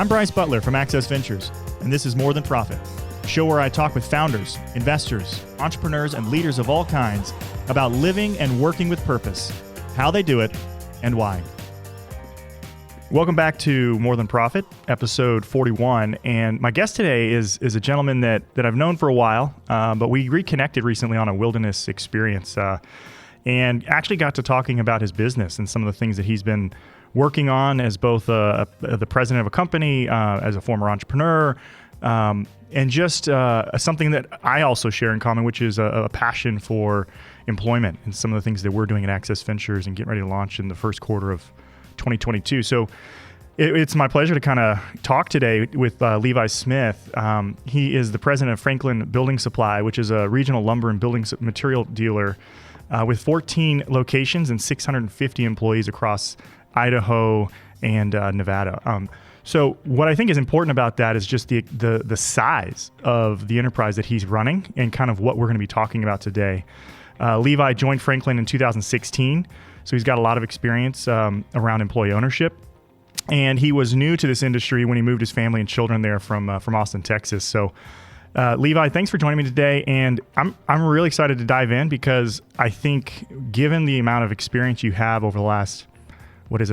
I'm Bryce Butler from Access Ventures, and this is More Than Profit, a show where I talk with founders, investors, entrepreneurs, and leaders of all kinds about living and working with purpose, how they do it, and why. Welcome back to More Than Profit, episode 41, and my guest today is a gentleman that I've known for a while, but we reconnected recently on a wilderness experience, and actually got to talking about his business and some of the things that he's been working on as both the president of a company, as a former entrepreneur, and just something that I also share in common, which is a passion for employment and some of the things that we're doing at Access Ventures and getting ready to launch in the first quarter of 2022. So it's my pleasure to kind of talk today with Levi Smith. He is the president of Franklin Building Supply, which is a regional lumber and building material dealer with 14 locations and 650 employees across Idaho and Nevada. So what I think is important about that is just the size of the enterprise that he's running and kind of what we're going to be talking about today. Levi joined Franklin in 2016, so he's got a lot of experience around employee ownership. And he was new to this industry when he moved his family and children there from Austin, Texas. So Levi, thanks for joining me today. And I'm really excited to dive in because I think given the amount of experience you have over the last,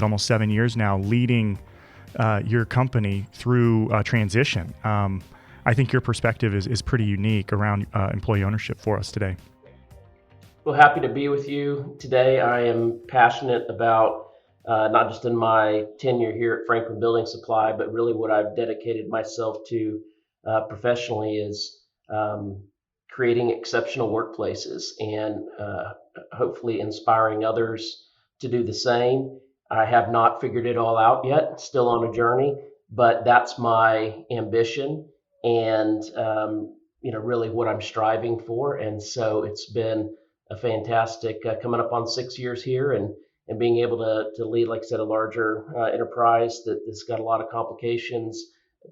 almost 7 years now, leading your company through transition. I think your perspective is pretty unique around employee ownership for us today. Well, happy to be with you today. I am passionate about not just in my tenure here at Franklin Building Supply, but really what I've dedicated myself to professionally is creating exceptional workplaces and hopefully inspiring others to do the same. I have not figured it all out yet, still on a journey, but that's my ambition and, really what I'm striving for. And so it's been a fantastic coming up on 6 years here and being able to lead, like I said, a larger enterprise that's got a lot of complications,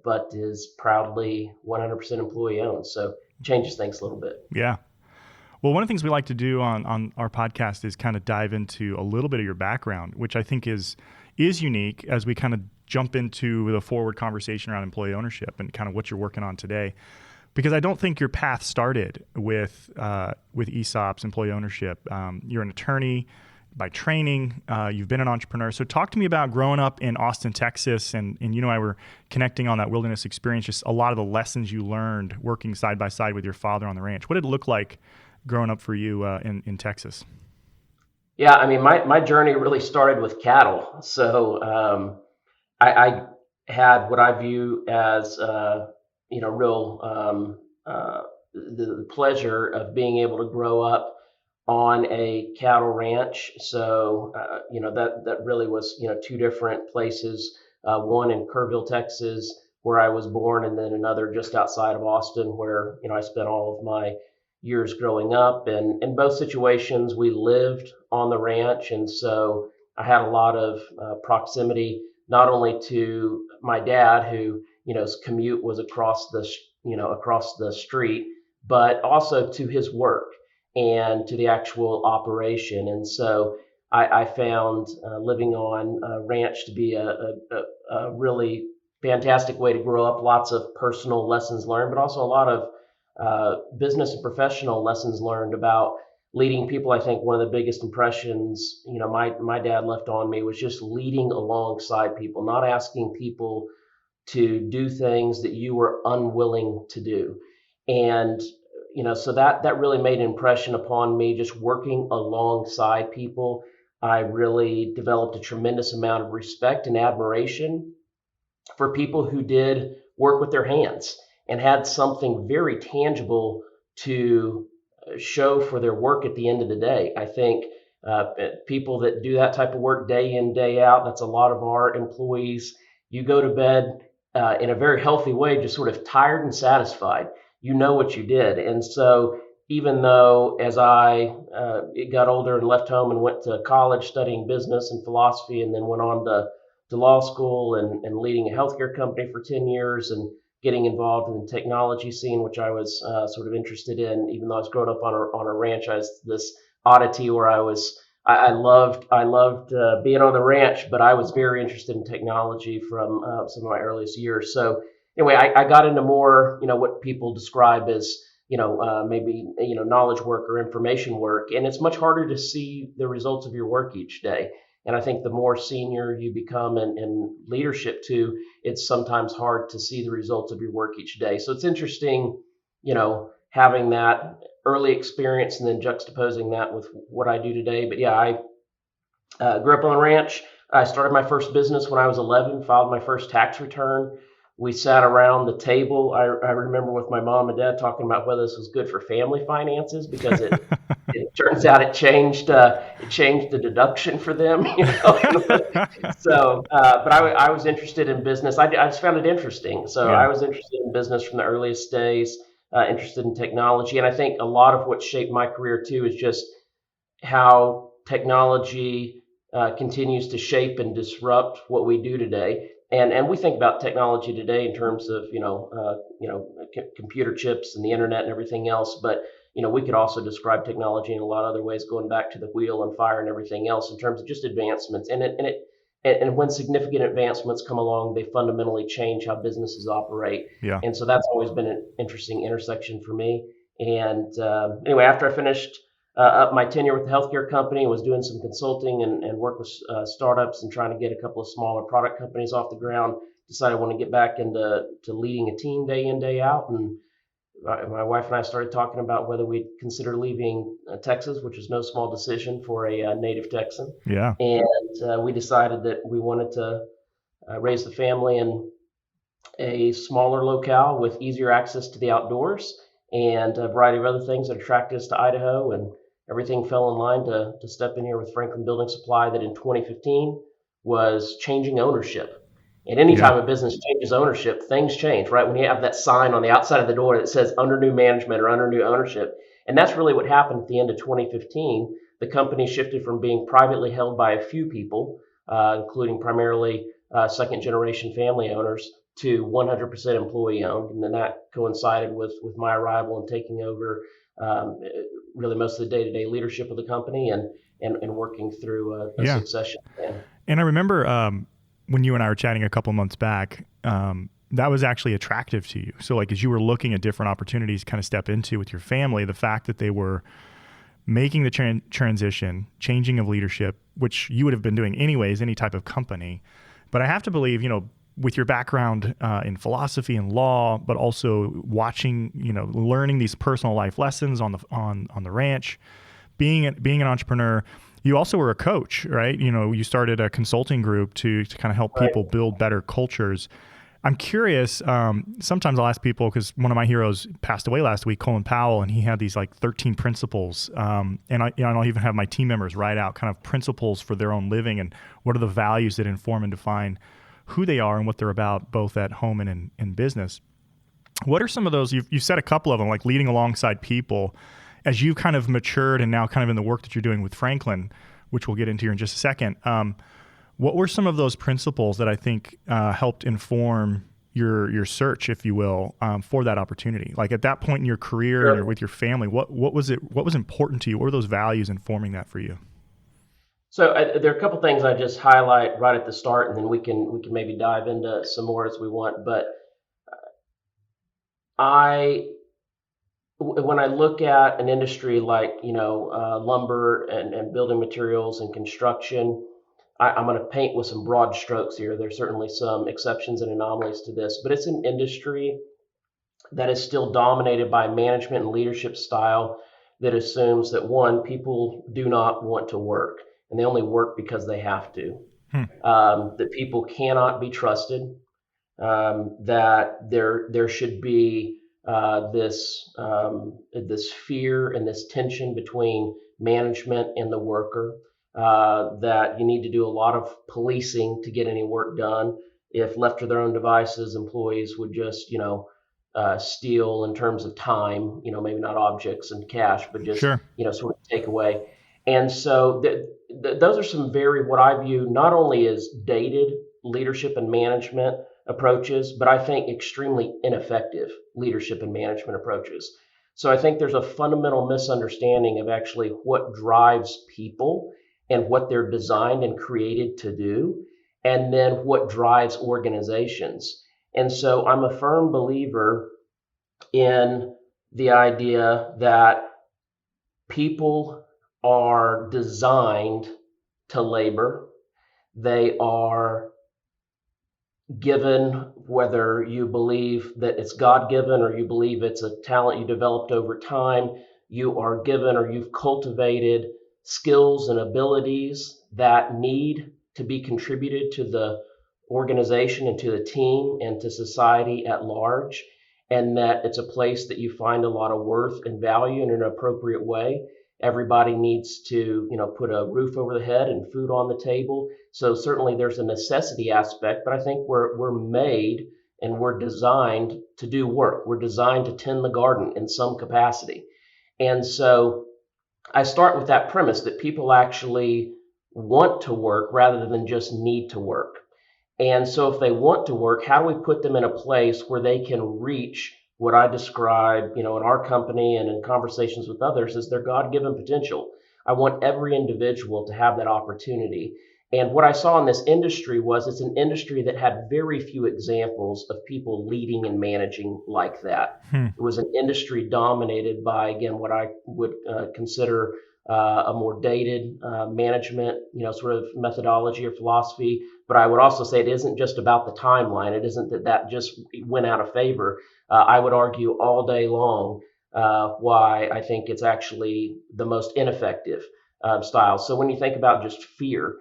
but is proudly 100% employee owned. So it changes things a little bit. Yeah. Well, one of the things we like to do on our podcast is kind of dive into a little bit of your background, which I think is unique as we kind of jump into the forward conversation around employee ownership and kind of what you're working on today. Because I don't think your path started with ESOPs, employee ownership. You're an attorney by training. You've been an entrepreneur. So talk to me about growing up in Austin, Texas, and I were connecting on that wilderness experience, just a lot of the lessons you learned working side by side with your father on the ranch. What did it look like growing up for you in Texas? Yeah, I mean, my journey really started with cattle. So I had what I view as the pleasure of being able to grow up on a cattle ranch. So that really was two different places. One in Kerrville, Texas, where I was born, and then another just outside of Austin, where I spent all of my years growing up. And in both situations, we lived on the ranch, and so I had a lot of proximity, not only to my dad, who his commute was across the street, but also to his work and to the actual operation. And so I found living on a ranch to be a really fantastic way to grow up. Lots of personal lessons learned, but also a lot of business and professional lessons learned about leading people. I think one of the biggest impressions, my dad left on me was just leading alongside people, not asking people to do things that you were unwilling to do. And, so that really made an impression upon me, just working alongside people. I really developed a tremendous amount of respect and admiration for people who did work with their hands and had something very tangible to show for their work at the end of the day. I think people that do that type of work day in, day out, that's a lot of our employees. You go to bed in a very healthy way, just sort of tired and satisfied. You know what you did. And so even though as I got older and left home and went to college studying business and philosophy, and then went on to law school and leading a healthcare company for 10 years and getting involved in the technology scene, which I was sort of interested in, even though I was growing up on a ranch. I was this oddity where I was I loved being on the ranch, but I was very interested in technology from some of my earliest years. So anyway, I got into more, what people describe as, maybe, knowledge work or information work, and it's much harder to see the results of your work each day. And I think the more senior you become in leadership too, it's sometimes hard to see the results of your work each day. So it's interesting, having that early experience and then juxtaposing that with what I do today. But yeah, I grew up on a ranch. I started my first business when I was 11, filed my first tax return. We sat around the table. I remember with my mom and dad talking about whether this was good for family finances because it turns out it changed the deduction for them. So, but I was interested in business. I just found it interesting. So I Yeah. was interested in business from the earliest days, interested in technology. And I think a lot of what shaped my career too is just how technology continues to shape and disrupt what we do today. And we think about technology today in terms of computer chips and the internet and everything else, but we could also describe technology in a lot of other ways, going back to the wheel and fire and everything else in terms of just advancements. And when significant advancements come along, they fundamentally change how businesses operate. Yeah. And so that's always been an interesting intersection for me. And anyway, after I finished up my tenure with the healthcare company, was doing some consulting and work with startups and trying to get a couple of smaller product companies off the ground. Decided I want to get back into leading a team day in, day out. And my wife and I started talking about whether we'd consider leaving Texas, which is no small decision for a native Texan. Yeah. And we decided that we wanted to raise the family in a smaller locale with easier access to the outdoors and a variety of other things that attracted us to Idaho. And everything fell in line to step in here with Franklin Building Supply that in 2015 was changing ownership. And Yeah. anytime a business changes ownership, things change, right? When you have that sign on the outside of the door that says under new management or under new ownership. And that's really what happened at the end of 2015. The company shifted from being privately held by a few people, including primarily second generation family owners, to 100% employee owned. And then that coincided with my arrival and taking over really most of the day-to-day leadership of the company and working through a Yeah. succession plan. And I remember when you and I were chatting a couple months back, that was actually attractive to you. So like as you were looking at different opportunities to kind of step into with your family, the fact that they were making the transition, changing of leadership, which you would have been doing anyways, any type of company. But I have to believe, with your background in philosophy and law, but also watching, learning these personal life lessons on the ranch, being an entrepreneur, you also were a coach, right? You started a consulting group to kind of help people build better cultures. I'm curious. Sometimes I'll ask people, because one of my heroes passed away last week, Colin Powell, and he had these like 13 principles. And I'll even have my team members write out kind of principles for their own living and what are the values that inform and define who they are and what they're about, both at home and in business. What are some of those? You've said a couple of them, like leading alongside people. As you've kind of matured and now kind of in the work that you're doing with Franklin, which we'll get into here in just a second, what were some of those principles that I think helped inform your search, if you will, for that opportunity? Like at that point in your career and with your family, what was important to you? What were those values informing that for you? So there are a couple things I just highlight right at the start, and then we can maybe dive into some more as we want. But when I look at an industry like lumber and building materials and construction, I'm going to paint with some broad strokes here. There's certainly some exceptions and anomalies to this, but it's an industry that is still dominated by management and leadership style that assumes that one, people do not want to work and they only work because they have to. That people cannot be trusted. That there should be this fear and this tension between management and the worker. That you need to do a lot of policing to get any work done. If left to their own devices, employees would just steal in terms of time. Maybe not objects and cash, but just Sure. Sort of take away. And so those are some very, what I view not only as dated leadership and management approaches, but I think extremely ineffective leadership and management approaches. So I think there's a fundamental misunderstanding of actually what drives people and what they're designed and created to do, and then what drives organizations. And so I'm a firm believer in the idea that people are designed to labor. They are given, whether you believe that it's God given or you believe it's a talent you developed over time, you are given or you've cultivated skills and abilities that need to be contributed to the organization and to the team and to society at large, and that it's a place that you find a lot of worth and value in an appropriate way. Everybody needs to, put a roof over the head and food on the table. So certainly there's a necessity aspect, but I think we're made and we're designed to do work. We're designed to tend the garden in some capacity. And so I start with that premise that people actually want to work rather than just need to work. And so if they want to work, how do we put them in a place where they can reach what I describe, in our company and in conversations with others as their God-given potential? I want every individual to have that opportunity. And what I saw in this industry was it's an industry that had very few examples of people leading and managing like that. It was an industry dominated by, again, what I would consider a more dated management, sort of methodology or philosophy. But I would also say it isn't just about the timeline. It isn't that just went out of favor. I would argue all day long why I think it's actually the most ineffective style. So when you think about just fear,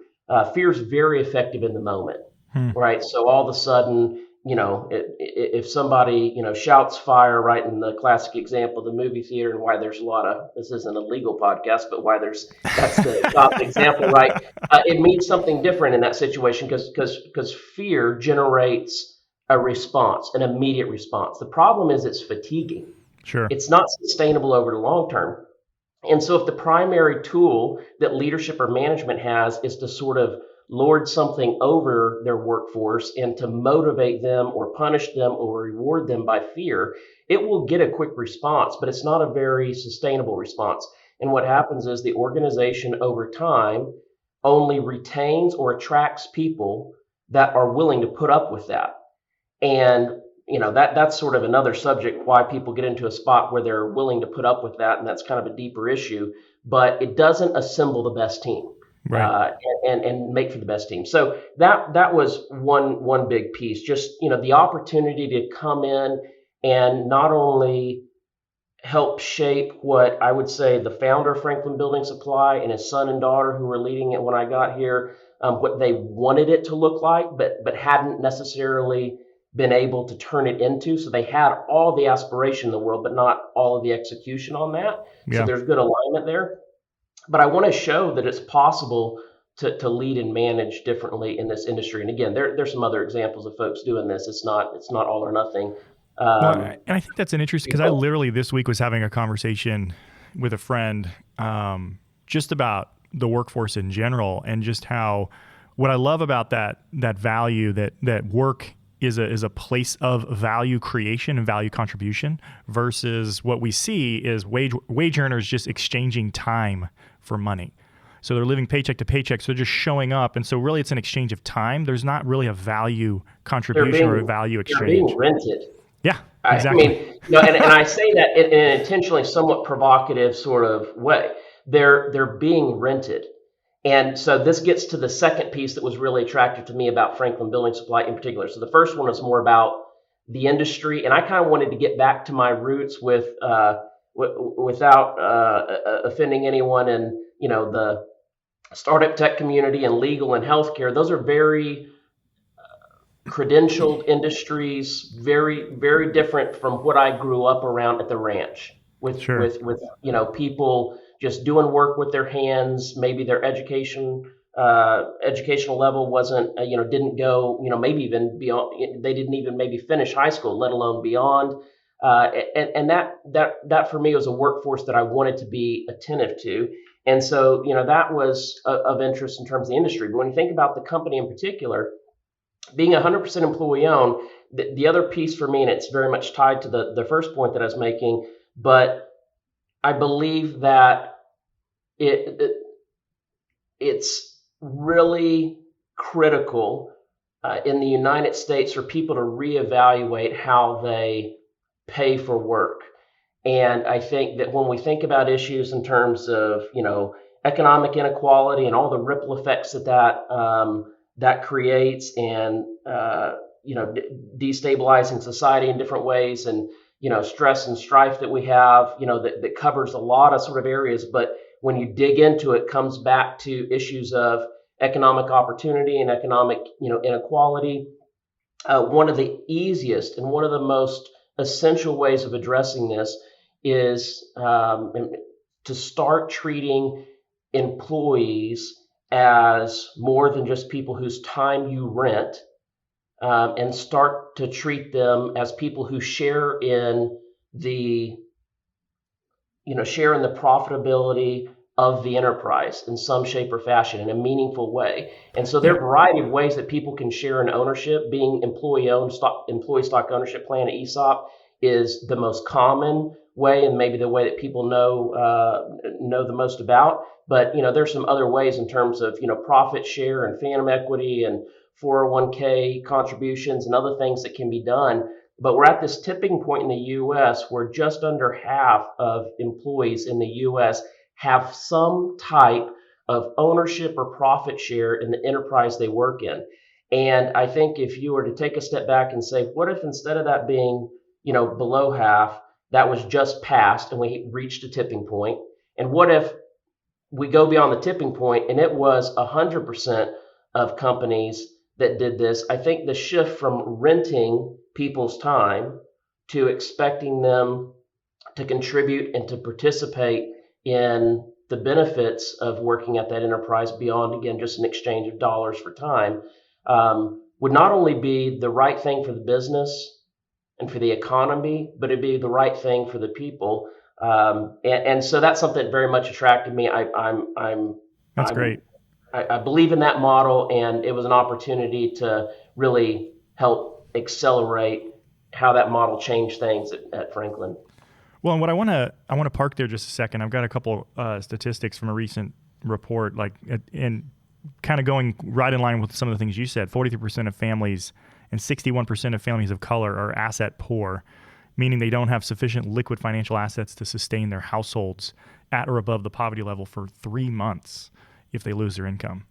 fear is very effective in the moment, right? So all of a sudden, if somebody, shouts fire, right, in the classic example, the movie theater, and why there's a lot of, this isn't a legal podcast, but that's the top example, right? It means something different in that situation because fear generates a response, an immediate response. The problem is it's fatiguing. Sure. It's not sustainable over the long term. And so if the primary tool that leadership or management has is to sort of lord something over their workforce and to motivate them or punish them or reward them by fear, it will get a quick response, but it's not a very sustainable response. And what happens is the organization over time only retains or attracts people that are willing to put up with that. And that's sort of another subject, why people get into a spot where they're willing to put up with that, and that's kind of a deeper issue. But it doesn't assemble the best team, right, and make for the best team. So that was one big piece. Just the opportunity to come in and not only help shape what I would say the founder of Franklin Building Supply and his son and daughter who were leading it when I got here, what they wanted it to look like, but hadn't necessarily been able to turn it into. So they had all the aspiration in the world, but not all of the execution on that. Yeah. So there's good alignment there. But I want to show that it's possible to lead and manage differently in this industry. And again, there's some other examples of folks doing this. It's not all or nothing. And I think that's an interesting, because I literally this week was having a conversation with a friend just about the workforce in general, and just how what I love about that value that work is a place of value creation and value contribution, versus what we see is wage earners just exchanging time for money. So they're living paycheck to paycheck. So they're just showing up. And so really it's an exchange of time. There's not really a value contribution or a value exchange. They're being rented. Yeah, exactly. I mean, and I say that in an intentionally somewhat provocative sort of way. They're being rented. And so this gets to the second piece that was really attractive to me about Franklin Building Supply in particular. So the first one is more about the industry, and I kind of wanted to get back to my roots without offending anyone in the startup tech community and legal and healthcare. Those are very credentialed industries, very very different from what I grew up around at the ranch with people just doing work with their hands. Maybe their educational level wasn't, didn't go, maybe even beyond. They didn't even maybe finish high school, let alone beyond. And that for me was a workforce that I wanted to be attentive to. And so, that was of interest in terms of the industry. But when you think about the company in particular, being 100% employee owned, the other piece for me, and it's very much tied to the first point that I was making, but I believe that it's really critical in the United States for people to reevaluate how they pay for work. And I think that when we think about issues in terms of, economic inequality and all the ripple effects that creates, and destabilizing society in different ways, and stress and strife that we have, that covers a lot of sort of areas. But when you dig into it, comes back to issues of economic opportunity and economic inequality. One of the easiest and one of the most essential ways of addressing this is to start treating employees as more than just people whose time you rent, and start to treat them as people who share in the profitability of the enterprise in some shape or fashion in a meaningful way. And so there are a variety of ways that people can share in ownership. Being employee stock ownership plan at ESOP is the most common way, and maybe the way that people know the most about. But there's some other ways in terms of profit share and phantom equity and 401k contributions and other things that can be done. But we're at this tipping point in the U.S. where just under half of employees in the U.S. have some type of ownership or profit share in the enterprise they work in. And I think if you were to take a step back and say, what if instead of that being, below half, that was just passed and we reached a tipping point? And what if we go beyond the tipping point and it was 100% of companies that did this? I think the shift from renting people's time to expecting them to contribute and to participate in the benefits of working at that enterprise beyond, again, just an exchange of dollars for time, would not only be the right thing for the business and for the economy, but it'd be the right thing for the people. And so that's something that very much attracted me. That's great. I believe in that model, and it was an opportunity to really help accelerate how that model changed things at Franklin. Well, and what I want to park there just a second. I've got a couple statistics from a recent report, and kind of going right in line with some of the things you said. 43% of families and 61% of families of color are asset poor, meaning they don't have sufficient liquid financial assets to sustain their households at or above the poverty level for 3 months if they lose their income.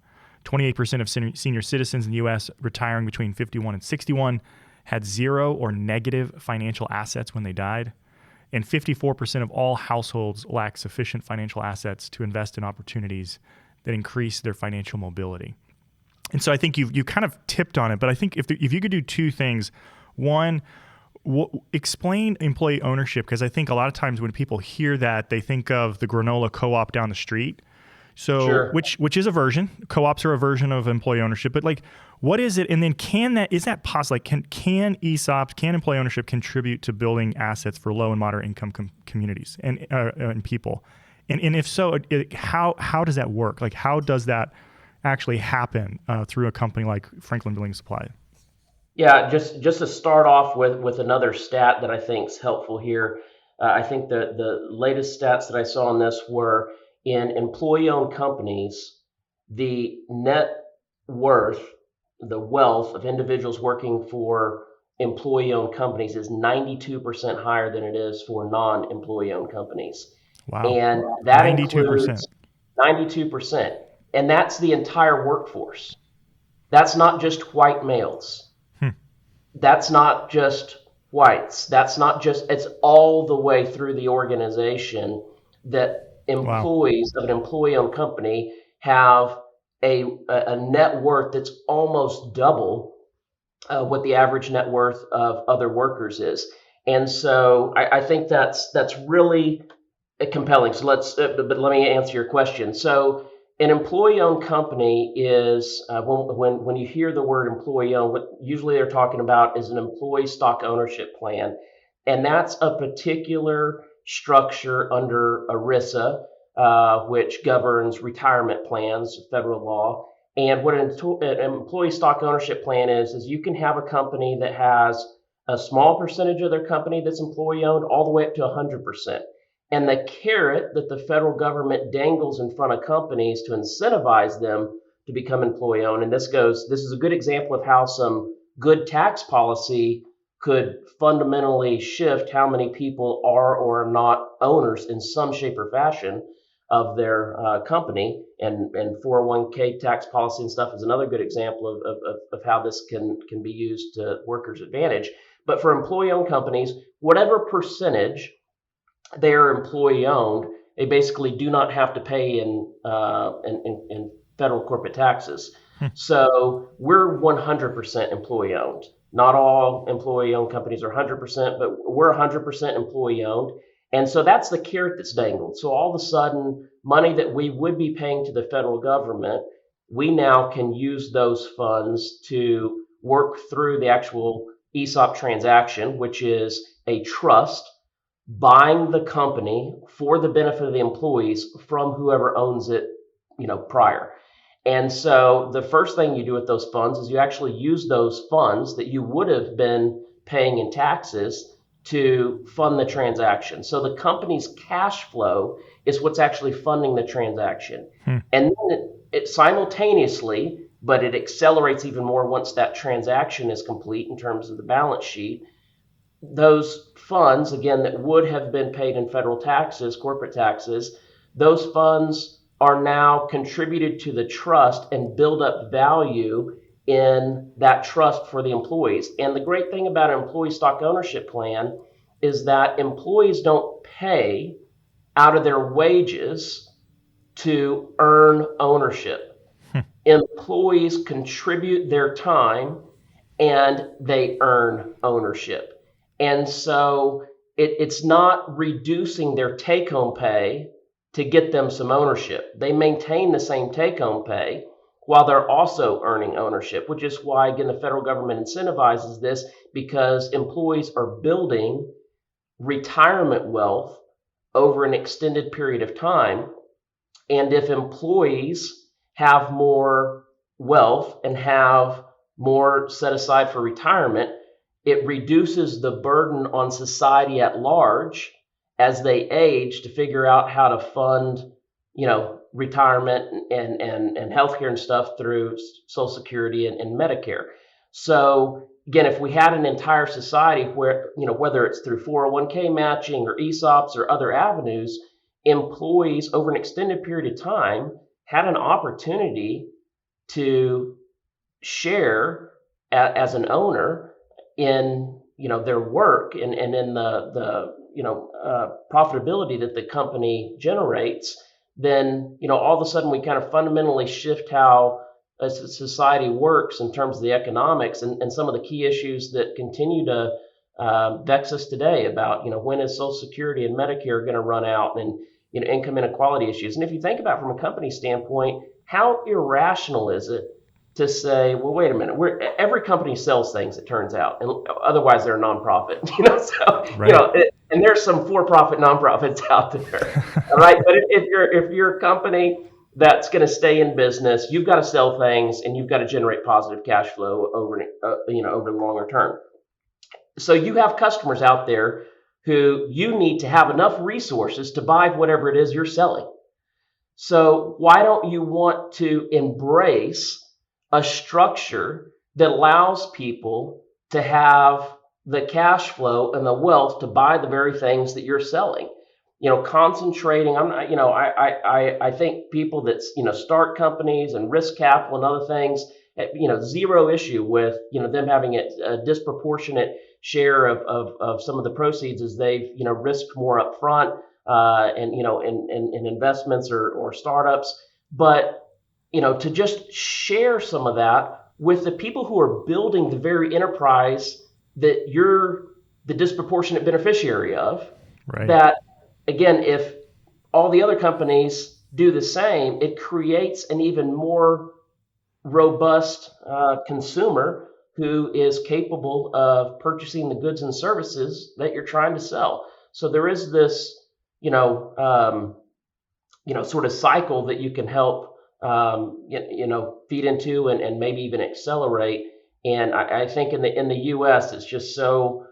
28% of senior citizens in the U.S. retiring between 51 and 61 had zero or negative financial assets when they died. And 54% of all households lack sufficient financial assets to invest in opportunities that increase their financial mobility. And so I think you kind of tipped on it, but I think if you could do two things. One, explain employee ownership, because I think a lot of times when people hear that, they think of the granola co-op down the street. So, sure. which is a version. Co-ops are a version of employee ownership, but what is it? And then is that possible? Can ESOPs, can employee ownership contribute to building assets for low and moderate income communities and people? And if so, how does that work? How does that actually happen through a company like Franklin Building Supply? Yeah, just to start off with another stat that I think is helpful here. I think the latest stats that I saw on this were in employee-owned companies, the net worth, the wealth of individuals working for employee-owned companies is 92% higher than it is for non-employee-owned companies. Wow. And that 92%. includes 92%. And that's the entire workforce. That's not just white males. That's not just whites. It's all the way through the organization that employees of an employee-owned company have a net worth that's almost double what the average net worth of other workers is. And so I think that's really compelling. So but let me answer your question. So an employee-owned company is when you hear the word employee-owned, what usually they're talking about is an employee stock ownership plan, and that's a particular structure under ERISA, which governs retirement plans, federal law. And what an employee stock ownership plan is you can have a company that has a small percentage of their company that's employee-owned all the way up to 100%. And the carrot that the federal government dangles in front of companies to incentivize them to become employee owned. And this is a good example of how some good tax policy could fundamentally shift how many people are or are not owners in some shape or fashion of their company. And 401k tax policy and stuff is another good example of how this can be used to workers' advantage. But for employee owned companies, whatever percentage they are employee owned, they basically do not have to pay in federal corporate taxes. So we're 100% employee owned. Not all employee owned companies are 100%, but we're 100% employee owned. And so that's the carrot that's dangled. So all of a sudden, money that we would be paying to the federal government, we now can use those funds to work through the actual ESOP transaction, which is a trust buying the company for the benefit of the employees from whoever owns it, prior. And so the first thing you do with those funds is you actually use those funds that you would have been paying in taxes to fund the transaction. So the company's cash flow is what's actually funding the transaction. And then it simultaneously, but it accelerates even more once that transaction is complete in terms of the balance sheet. Those funds, again, that would have been paid in federal taxes, corporate taxes, those funds are now contributed to the trust and build up value in that trust for the employees. And the great thing about an employee stock ownership plan is that employees don't pay out of their wages to earn ownership. Employees contribute their time and they earn ownership. And so it's not reducing their take-home pay to get them some ownership. They maintain the same take-home pay while they're also earning ownership, which is why, again, the federal government incentivizes this, because employees are building retirement wealth over an extended period of time. And if employees have more wealth and have more set aside for retirement, it reduces the burden on society at large as they age to figure out how to fund, retirement and healthcare and stuff through Social Security and Medicare. So again, if we had an entire society where, whether it's through 401k matching or ESOPs or other avenues, employees over an extended period of time had an opportunity to share as an owner in their work and in the profitability that the company generates, then all of a sudden we kind of fundamentally shift how a society works in terms of the economics and some of the key issues that continue to vex us today about when is Social Security and Medicare going to run out, and income inequality issues. And if you think about it from a company standpoint, how irrational is it to say, well, wait a minute, every company sells things, it turns out, and otherwise they're a nonprofit, right. And there's some for-profit nonprofits out there, all right? But if you're a company that's going to stay in business, you've got to sell things and you've got to generate positive cash flow over the longer term. So you have customers out there who you need to have enough resources to buy whatever it is you're selling. So why don't you want to embrace a structure that allows people to have the cash flow and the wealth to buy the very things that you're selling? Concentrating. I think people that start companies and risk capital and other things, zero issue with them having a disproportionate share of some of the proceeds as they've risked more up front and in investments or startups. But to just share some of that with the people who are building the very enterprise that you're the disproportionate beneficiary of. Right. That, again, if all the other companies do the same, it creates an even more robust consumer who is capable of purchasing the goods and services that you're trying to sell. So there is this, sort of cycle that you can help feed into and maybe even accelerate. And I think in the U.S. it's just so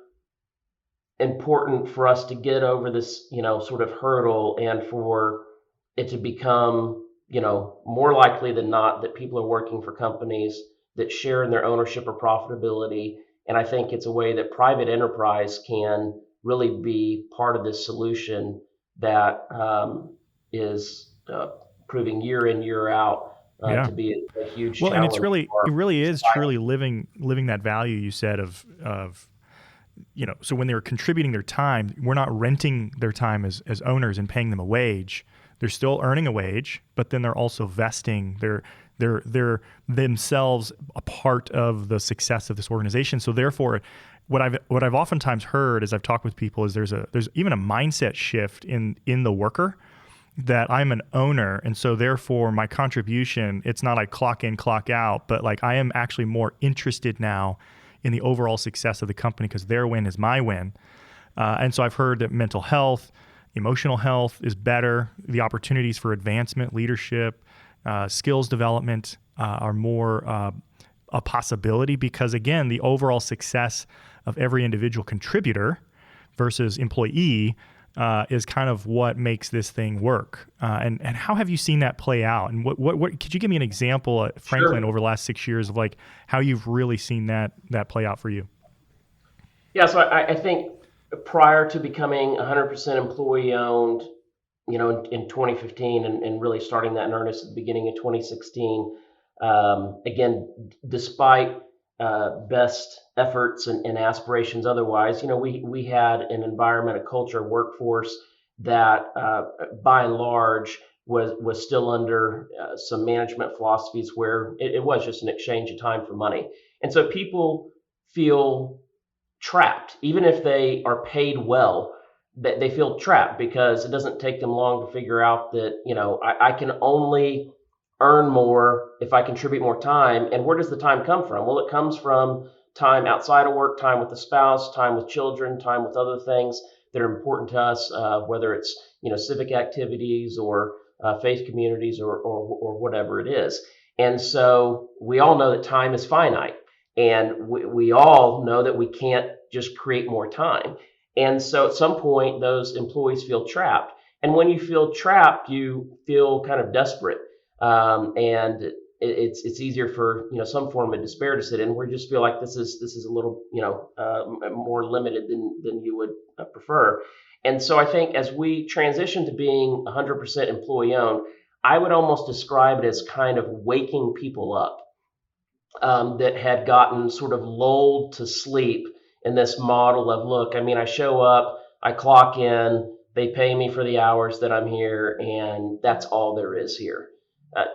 important for us to get over this, sort of hurdle, and for it to become, more likely than not that people are working for companies that share in their ownership or profitability. And I think it's a way that private enterprise can really be part of this solution that is proving year in, year out Yeah. to be a huge Well, and challenge it for really is society. truly living that value you said of so when they're contributing their time, we're not renting their time as owners and paying them a wage. They're still earning a wage, but then they're also vesting they're themselves a part of the success of this organization. So therefore, what I've oftentimes heard as I've talked with people is there's even a mindset shift in the worker, that I'm an owner, and so therefore my contribution, it's not like clock in, clock out, but like I am actually more interested now in the overall success of the company because their win is my win. And so I've heard that mental health, emotional health is better. The opportunities for advancement, leadership, skills development are more a possibility because, again, the overall success of every individual contributor versus employee is kind of what makes this thing work. And how have you seen that play out? And what could you give me an example at Franklin Sure. over the last 6 years of like how you've really seen that play out for you? Yeah, so I think prior to becoming 100% employee owned, in 2015, and really starting that in earnest at the beginning of 2016, again, despite best efforts and aspirations otherwise, we had an environment, a culture, workforce that by and large was still under some management philosophies where it was just an exchange of time for money. And so people feel trapped, even if they are paid well. They feel trapped because it doesn't take them long to figure out that I can only earn more if I contribute more time. And where does the time come from? Well, it comes from time outside of work, time with the spouse, time with children, time with other things that are important to us, whether it's civic activities or faith communities or whatever it is. And so we all know that time is finite. And we all know that we can't just create more time. And so at some point, those employees feel trapped. And when you feel trapped, you feel kind of desperate. And it's easier for some form of despair to sit in, where you just feel like this is a little more limited than you would prefer. And so I think as we transition to being 100% employee owned, I would almost describe it as kind of waking people up that had gotten sort of lulled to sleep in this model of, look, I mean, I show up, I clock in, they pay me for the hours that I'm here, and that's all there is here.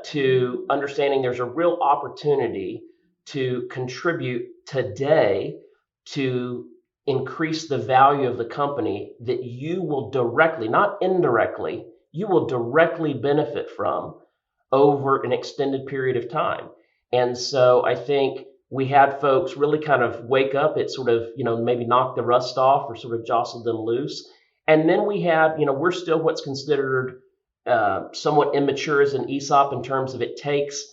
To understanding there's a real opportunity to contribute today to increase the value of the company that you will directly, not indirectly, you will directly benefit from over an extended period of time. And so I think we had folks really kind of wake up. It sort of, maybe knocked the rust off or sort of jostled them loose. And then we had, we're still what's considered somewhat immature as an ESOP in terms of it takes,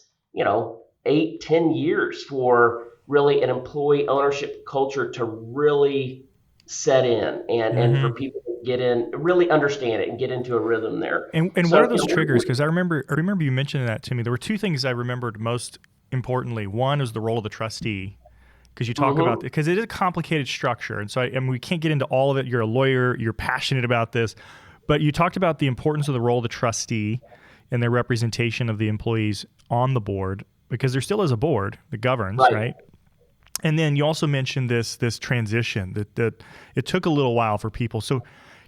8, 10 years for really an employee ownership culture to really set in, and for Mm-hmm. people to get in, really understand it and get into a rhythm there. And what So, are those triggers? Because I remember you mentioning that to me. There were two things I remembered most importantly. One is the role of the trustee, because you talk about mhm, because it is a complicated structure, and so I mean we can't get into all of it. You're a lawyer, you're passionate about this, but you talked about the importance of the role of the trustee and their representation of the employees on the board, because there still is a board that governs, right. right? And then you also mentioned this transition that it took a little while for people. So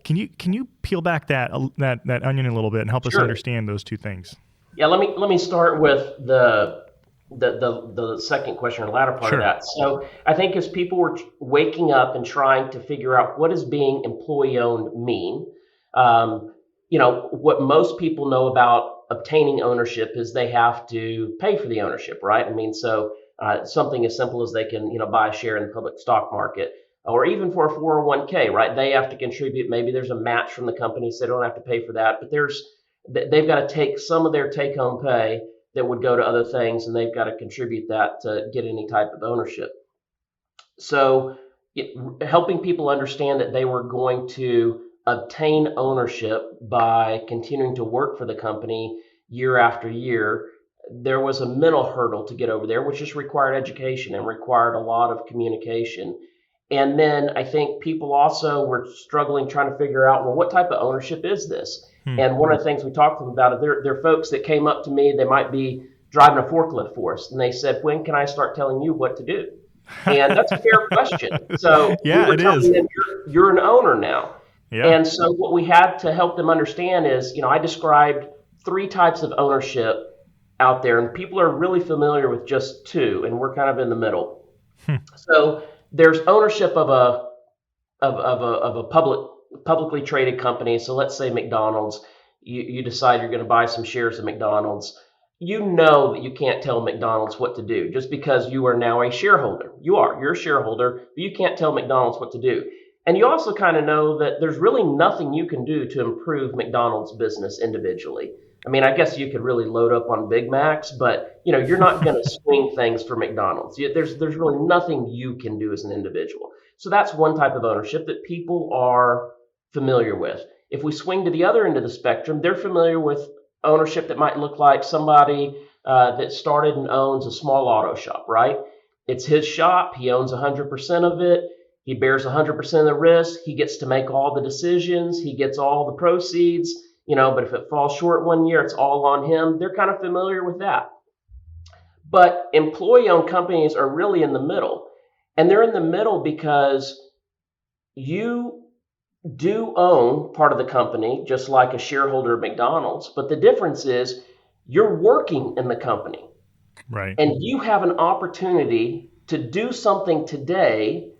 can you peel back that onion a little bit and help us Sure. understand those two things? Yeah, let me start with the second question, or latter part of Sure. that. So I think as people were waking up and trying to figure out what does being employee owned mean, what most people know about obtaining ownership is they have to pay for the ownership, right? I mean, so something as simple as they can buy a share in the public stock market. Or even for a 401k, right? They have to contribute. Maybe there's a match from the company, so they don't have to pay for that. But they've got to take some of their take home pay that would go to other things, and they've got to contribute that to get any type of ownership. So, helping people understand that they were going to obtain ownership by continuing to work for the company year after year. There was a mental hurdle to get over there, which just required education and required a lot of communication. And then I think people also were struggling trying to figure out, well, what type of ownership is this? Hmm. And one of the things we talked to them about, they're folks that came up to me, they might be driving a forklift for us, and they said, when can I start telling you what to do? And that's a fair question. So we Yeah, were it is. telling them, you're an owner now. Yeah. And so what we had to help them understand is, I described three types of ownership out there, and people are really familiar with just two, and we're kind of in the middle. Hmm. So there's ownership of a publicly traded company. So let's say McDonald's. You decide you're going to buy some shares of McDonald's. You know that you can't tell McDonald's what to do just because you are now a shareholder. You're a shareholder, but you can't tell McDonald's what to do. And you also kind of know that there's really nothing you can do to improve McDonald's business individually. I mean, I guess you could really load up on Big Macs, but you're not going to swing things for McDonald's. There's really nothing you can do as an individual. So that's one type of ownership that people are familiar with. If we swing to the other end of the spectrum, they're familiar with ownership that might look like somebody that started and owns a small auto shop, right? It's his shop. He owns 100% of it. He bears 100% of the risk. He gets to make all the decisions. He gets all the proceeds, but if it falls short one year, it's all on him. They're kind of familiar with that. But employee-owned companies are really in the middle. And they're in the middle because you do own part of the company, just like a shareholder of McDonald's. But the difference is you're working in the company. Right. And you have an opportunity to do something today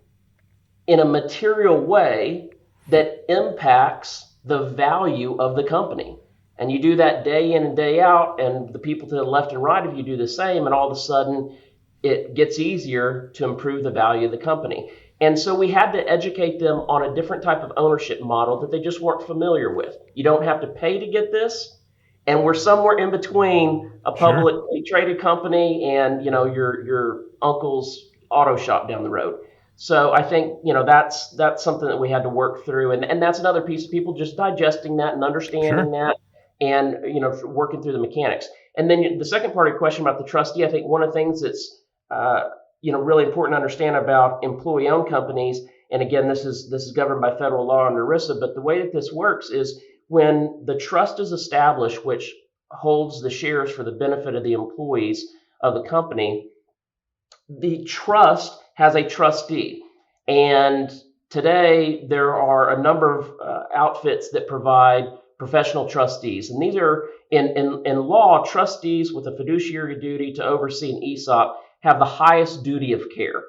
in a material way that impacts the value of the company. And you do that day in and day out, and the people to the left and right of you do the same, and all of a sudden it gets easier to improve the value of the company. And so we had to educate them on a different type of ownership model that they just weren't familiar with. You don't have to pay to get this, and we're somewhere in between a publicly traded company and your uncle's auto shop down the road. So I think that's something that we had to work through, and that's another piece of people just digesting that and understanding that, and working through the mechanics. And then the second part of your question about the trustee, I think one of the things that's really important to understand about employee-owned companies, and again, this is governed by federal law under ERISA, but the way that this works is when the trust is established, which holds the shares for the benefit of the employees of the company, the trust has a trustee. And today there are a number of outfits that provide professional trustees. And these are, in law, trustees with a fiduciary duty to oversee an ESOP have the highest duty of care.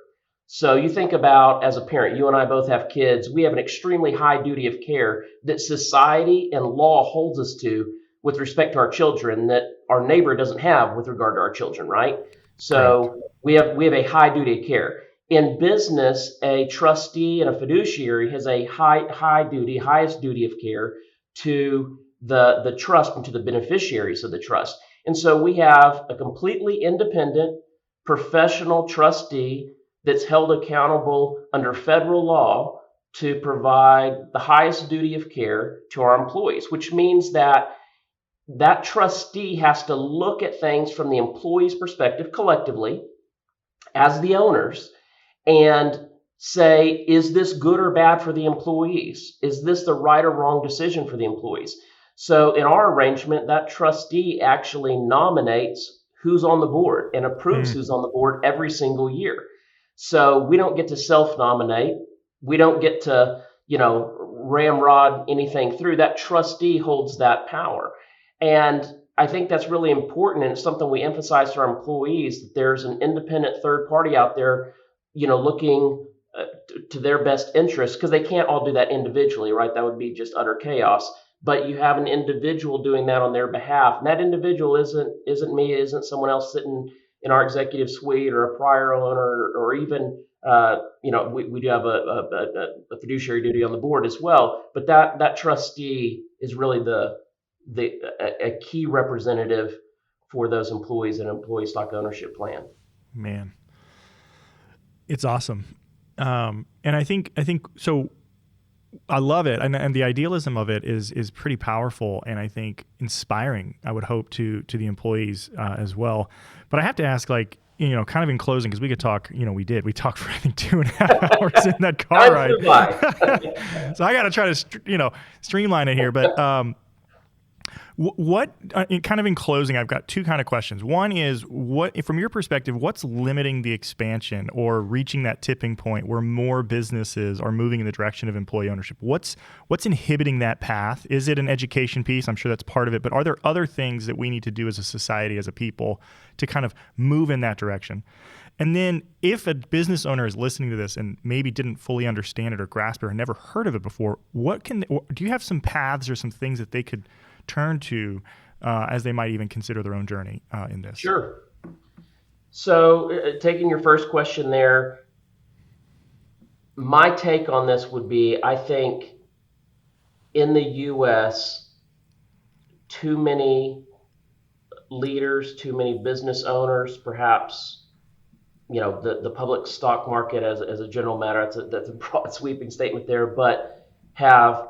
So you think about, as a parent, you and I both have kids, we have an extremely high duty of care that society and law holds us to with respect to our children that our neighbor doesn't have with regard to our children, right? So we have a high duty of care. In business, a trustee and a fiduciary has a highest duty of care to the trust and to the beneficiaries of the trust. And so we have a completely independent professional trustee that's held accountable under federal law to provide the highest duty of care to our employees, which means that trustee has to look at things from the employee's perspective collectively as the owners and say, is this good or bad for the employees? Is this the right or wrong decision for the employees? So in our arrangement, that trustee actually nominates who's on the board and approves who's on the board every single year. So we don't get to self-nominate. We don't get to, ramrod anything through. That trustee holds that power. And I think that's really important, and it's something we emphasize to our employees, that there's an independent third party out there, looking to their best interest, because they can't all do that individually, right? That would be just utter chaos. But you have an individual doing that on their behalf, and that individual isn't me, isn't someone else sitting in our executive suite or a prior owner, or even we do have a fiduciary duty on the board as well. But that trustee is really a key representative for those employees and employee stock ownership plan. Man, it's awesome. And I think so. I love it, and the idealism of it is pretty powerful, and I think inspiring. I would hope to the employees as well. But I have to ask, like, kind of in closing, because we could talk. We talked for I think 2.5 hours in that car ride. So I got to try to streamline it here, but. What kind of in closing, I've got two kind of questions. One is, what, from your perspective, what's limiting the expansion or reaching that tipping point where more businesses are moving in the direction of employee ownership? What's inhibiting that path? Is it an education piece? I'm sure that's part of it, but are there other things that we need to do as a society, as a people, to kind of move in that direction? And then if a business owner is listening to this and maybe didn't fully understand it or grasp it or never heard of it before, do you have some paths or some things that they could turn to as they might even consider their own journey in this? Sure. So taking your first question there, my take on this would be, I think in the U.S., too many leaders, too many business owners, perhaps, the public stock market as a general matter, that's a broad sweeping statement there, but have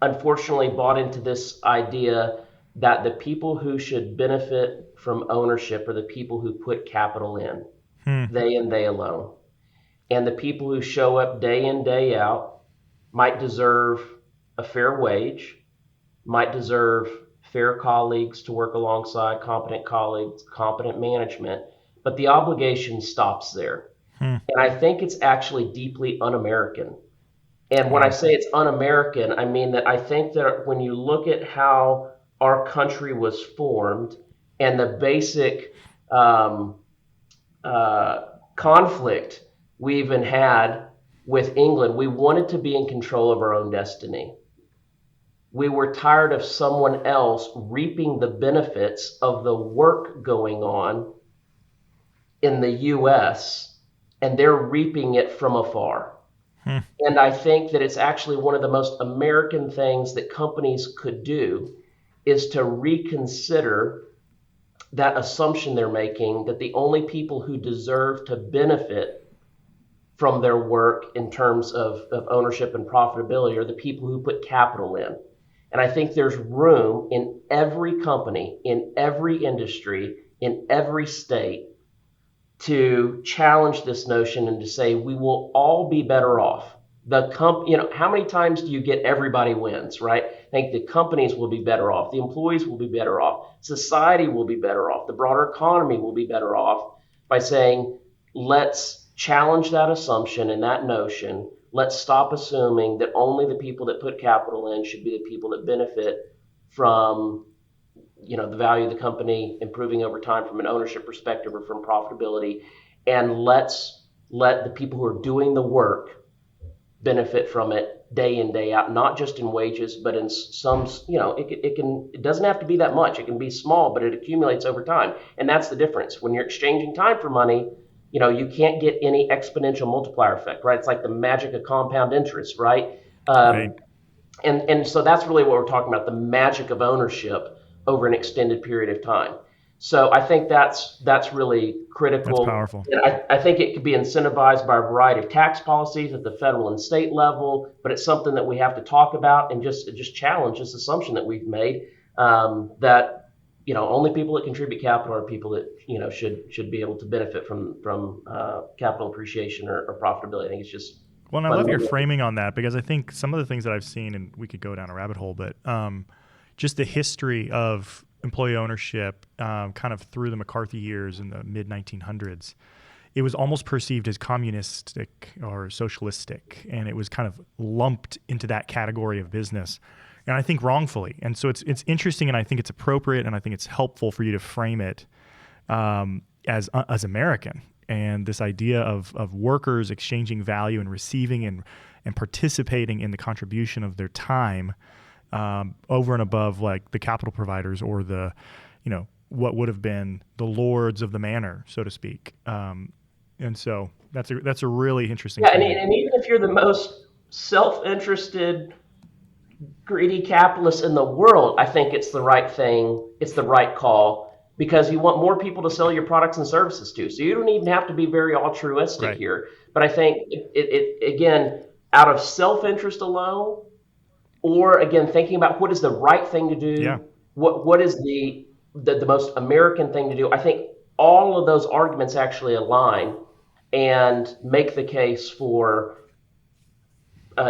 unfortunately bought into this idea that the people who should benefit from ownership are the people who put capital in, they and they alone. And the people who show up day in, day out might deserve a fair wage, might deserve fair colleagues to work alongside, competent colleagues, competent management, but the obligation stops there. And I think it's actually deeply un-American. And when I say it's un-American, I mean that I think that when you look at how our country was formed and the basic conflict we even had with England, we wanted to be in control of our own destiny. We were tired of someone else reaping the benefits of the work going on in the U.S., and they're reaping it from afar. And I think that it's actually one of the most American things that companies could do is to reconsider that assumption they're making that the only people who deserve to benefit from their work in terms of ownership and profitability are the people who put capital in. And I think there's room in every company, in every industry, in every state to challenge this notion and to say we will all be better off. How many times do you get everybody wins, right? I think the companies will be better off, the employees will be better off, society will be better off, the broader economy will be better off by saying, let's challenge that assumption and that notion. Let's stop assuming that only the people that put capital in should be the people that benefit from the value of the company improving over time from an ownership perspective or from profitability. And let's let the people who are doing the work benefit from it day in, day out, not just in wages, but in some, it doesn't have to be that much. It can be small, but it accumulates over time. And that's the difference. When you're exchanging time for money, you can't get any exponential multiplier effect, right? It's like the magic of compound interest, right? Right. And so that's really what we're talking about, the magic of ownership over an extended period of time. So I think that's really critical. That's powerful. And I think it could be incentivized by a variety of tax policies at the federal and state level, but it's something that we have to talk about and just challenge this assumption that we've made that only people that contribute capital are people that should be able to benefit from capital appreciation or profitability. I think it's just well, and I love your framing on that, because I think some of the things that I've seen, and we could go down a rabbit hole, but just the history of employee ownership kind of through the McCarthy years in the mid-1900s, it was almost perceived as communistic or socialistic, and it was kind of lumped into that category of business, and I think wrongfully. And so it's interesting, and I think it's appropriate, and I think it's helpful for you to frame it as American, and this idea of workers exchanging value and receiving and participating in the contribution of their time over and above like the capital providers or the, what would have been the lords of the manor, so to speak. And so that's a really interesting thing. And even if you're the most self-interested, greedy capitalist in the world, I think it's the right thing. It's the right call because you want more people to sell your products and services to. So you don't even have to be very altruistic Right. here. But I think it again, out of self-interest alone, or again thinking about what is the right thing to Yeah. do, what is the most American thing to do. I think all of those arguments actually align and make the case for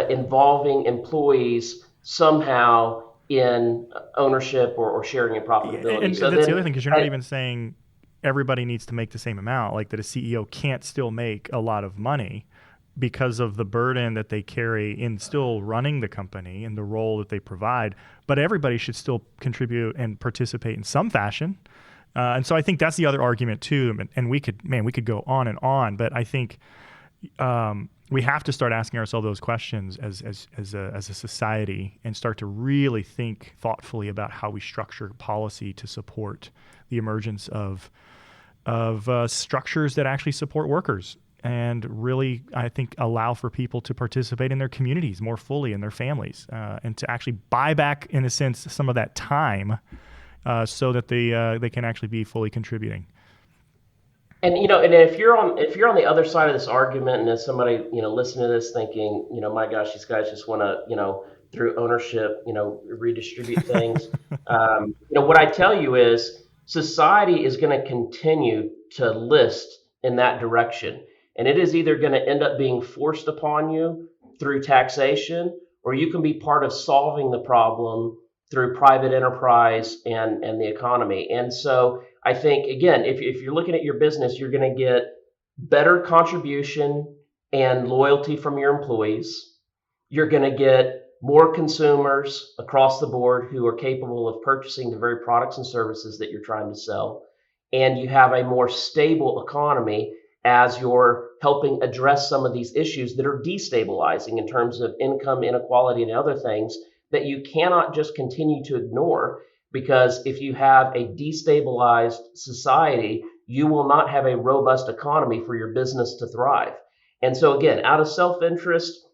involving employees somehow in ownership or sharing in Yeah, profitability. and So that's the other then, thing, because you're not even saying everybody needs to make the same amount, like that a CEO can't still make a lot of money because of the burden that they carry in still running the company and the role that they provide, but everybody should still contribute and participate in some fashion. And so I think that's the other argument too. And we could go on, but I think we have to start asking ourselves those questions as a society, and start to really think thoughtfully about how we structure policy to support the emergence of structures that actually support workers, and really, I think, allow for people to participate in their communities more fully, in their families, and to actually buy back, in a sense, some of that time, so that they can actually be fully contributing. and and if you're on the other side of this argument, and as somebody listening to this thinking, my gosh, these guys just want to through ownership redistribute things. What I tell you is society is going to continue to list in that direction, and it is either going to end up being forced upon you through taxation, or you can be part of solving the problem through private enterprise and the economy. And so I think, again, if you're looking at your business, you're going to get better contribution and loyalty from your employees. You're going to get more consumers across the board who are capable of purchasing the very products and services that you're trying to sell. And you have a more stable economy as you're helping address some of these issues that are destabilizing in terms of income inequality and other things that you cannot just continue to ignore. Because if you have a destabilized society, you will not have a robust economy for your business to thrive. And so, again, out of self interest,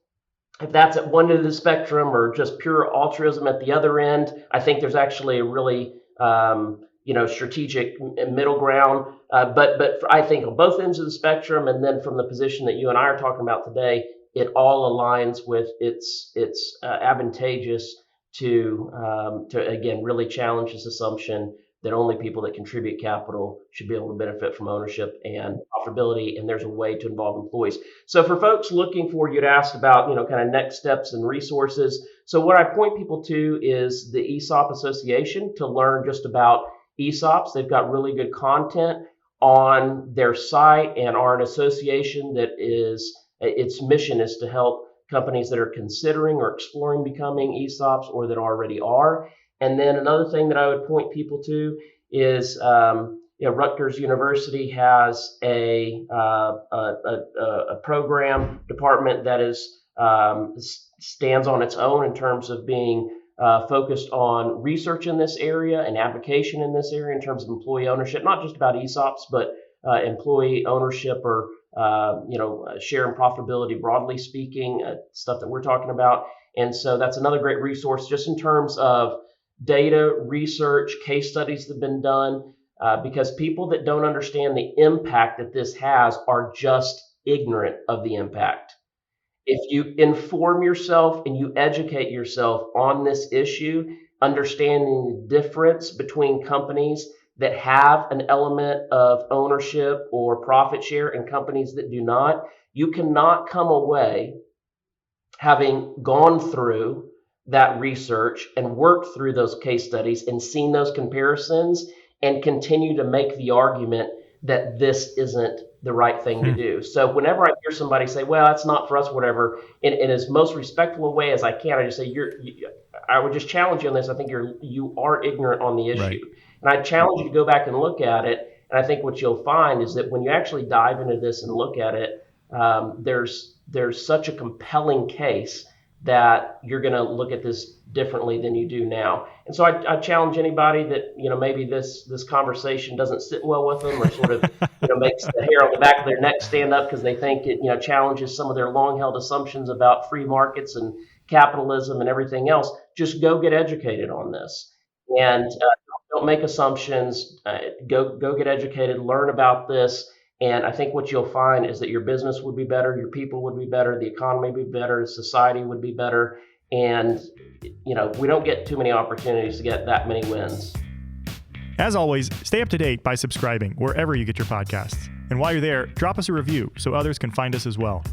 if that's at one end of the spectrum, or just pure altruism at the other end, I think there's actually a really strategic middle ground. But I think on both ends of the spectrum, and then from the position that you and I are talking about today, it all aligns with it's advantageous to again really challenge this assumption that only people that contribute capital should be able to benefit from ownership and profitability, and there's a way to involve employees. So for folks looking for, you'd asked about, kind of next steps and resources. So what I point people to is the ESOP Association to learn just about ESOPs. They've got really good content on their site, and are an association that its mission is to help companies that are considering or exploring becoming ESOPs, or that already are. And then another thing that I would point people to is, Rutgers University has a program department that stands on its own in terms of being focused on research in this area and application in this area in terms of employee ownership, not just about ESOPs, but employee ownership, or share and profitability, broadly speaking, stuff that we're talking about. And so that's another great resource just in terms of data, research, case studies that have been done, because people that don't understand the impact that this has are just ignorant of the impact. If you inform yourself and you educate yourself on this issue, understanding the difference between companies that have an element of ownership or profit share and companies that do not, you cannot come away having gone through that research and worked through those case studies and seen those comparisons, and continue to make the argument that this isn't the right thing to Hmm. do. So whenever I hear somebody say, well, that's not for us, whatever, in as most respectful a way as I can, I just say, I would just challenge you on this. I think you are ignorant on the issue. Right. And I challenge you to go back and look at it. And I think what you'll find is that when you actually dive into this and look at it, there's such a compelling case that you're going to look at this differently than you do now. And so I challenge anybody that maybe this conversation doesn't sit well with them, or sort of makes the hair on the back of their neck stand up because they think it challenges some of their long held assumptions about free markets and capitalism and everything else. Just go get educated on this, and don't make assumptions. Go get educated, learn about this. And I think what you'll find is that your business would be better, your people would be better, the economy would be better, society would be better. And, we don't get too many opportunities to get that many wins. As always, stay up to date by subscribing wherever you get your podcasts. And while you're there, drop us a review so others can find us as well.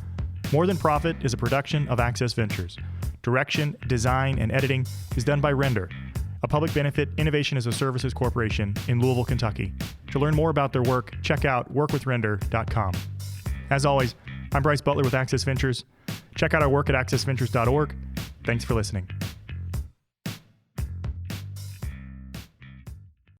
More Than Profit is a production of Access Ventures. Direction, design, and editing is done by Render, a public benefit innovation as a services corporation in Louisville, Kentucky. To learn more about their work, check out workwithrender.com. As always, I'm Bryce Butler with Access Ventures. Check out our work at accessventures.org. Thanks for listening.